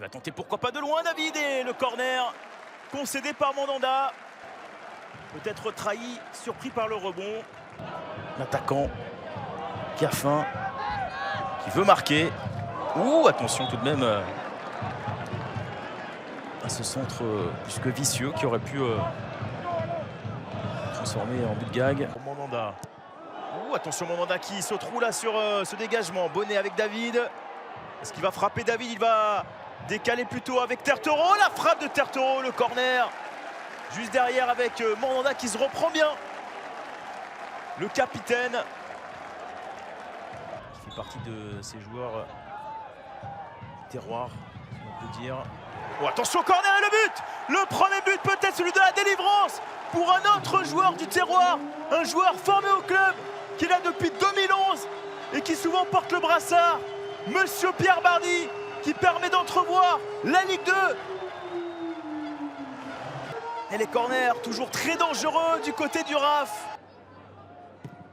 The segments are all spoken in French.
va tenter pourquoi pas de loin David et le corner concédé par Mandanda. Peut-être trahi, surpris par le rebond. L'attaquant qui a faim, qui veut marquer. Ouh, attention tout de même à ce centre plus que vicieux qui aurait pu transformer en but de gag. Mandanda. Ouh, attention Mandanda qui se trouve là sur ce dégagement. Bonnet avec David. Est-ce qu'il va frapper David? Il va décaler plutôt avec Tertero. La frappe de Tertero, le corner. Juste derrière avec Mandanda qui se reprend bien. Le capitaine. Qui fait partie de ces joueurs terroir, si on peut dire. Oh, attention, corner et le but! Le premier but, peut-être celui de la délivrance pour un autre joueur du terroir. Un joueur formé au club, qui est là depuis 2011 et qui souvent porte le brassard. Monsieur Pierre Bardi, qui permet d'entrevoir la Ligue 2. Et les corners, toujours très dangereux du côté du RAF.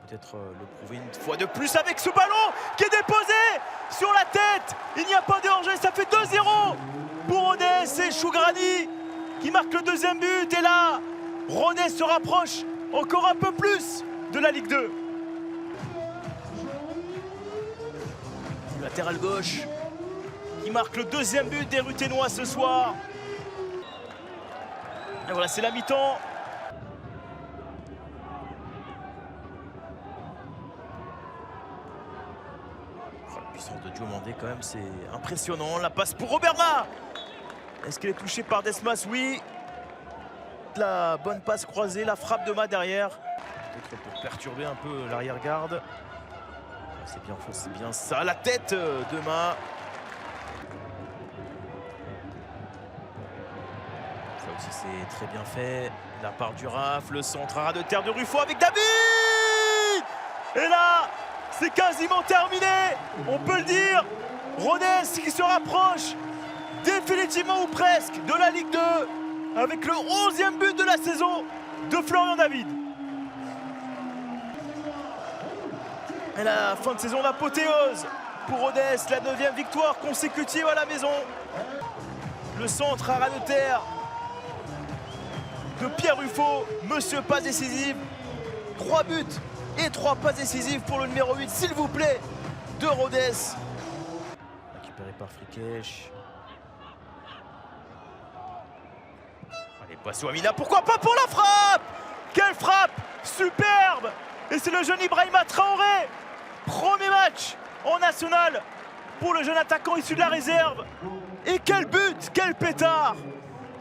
Peut-être le prouver une fois de plus avec ce ballon qui est déposé sur la tête. Il n'y a pas de danger, ça fait 2-0 pour Rodez et Chougrani qui marque le deuxième but. Et là, Rodez se rapproche encore un peu plus de la Ligue 2. Latéral gauche qui marque le deuxième but des Ruténois ce soir. Et voilà, c'est la mi-temps. Oh, la puissance de Diomandé quand même, c'est impressionnant. La passe pour Oberma. Est-ce qu'elle est touchée par Desmas? Oui. La bonne passe croisée, la frappe de Ma derrière. Peut-être pour perturber un peu l'arrière-garde. C'est bien ça, la tête de Ma. Ça aussi c'est très bien fait. La part du RAF, le centre à ras de terre de Ruffo avec David. Et là, c'est quasiment terminé, on peut le dire. Rodez qui se rapproche définitivement ou presque de la Ligue 2 avec le 11e but de la saison de Florian David. Et la fin de saison d'apothéose pour Rodez, la 9e victoire consécutive à la maison. Le centre à ras de terre de Pierre Ruffo, monsieur passe décisive. 3 buts et 3 passes décisives pour le numéro 8, s'il vous plaît, de Rodez. Récupéré par Frikech. Allez, passe Amina, pourquoi pas pour la frappe? Quelle frappe superbe! Et c'est le jeune Ibrahima Traoré. Premier match en national pour le jeune attaquant issu de la réserve. Et quel but, quel pétard!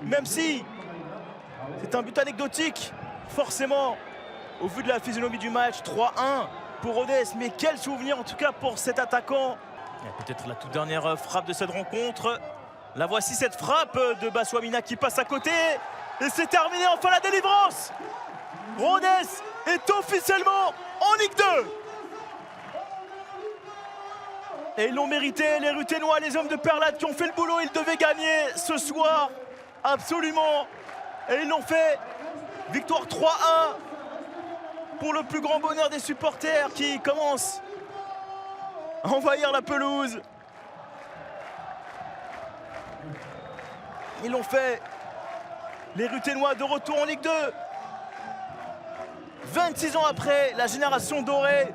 Même si c'est un but anecdotique, forcément, au vu de la physionomie du match, 3-1 pour Rodez. Mais quel souvenir en tout cas pour cet attaquant. Peut-être la toute dernière frappe de cette rencontre. La voici, cette frappe de Bassouamina qui passe à côté. Et c'est terminé, enfin la délivrance. Rodez est officiellement en Ligue 2. Et ils l'ont mérité, les Ruténois, les hommes de Perlade qui ont fait le boulot. Ils devaient gagner ce soir, absolument. Et ils l'ont fait. Victoire 3-1 pour le plus grand bonheur des supporters qui commencent à envahir la pelouse. Ils l'ont fait. Les Ruténois de retour en Ligue 2. 26 ans après, la génération dorée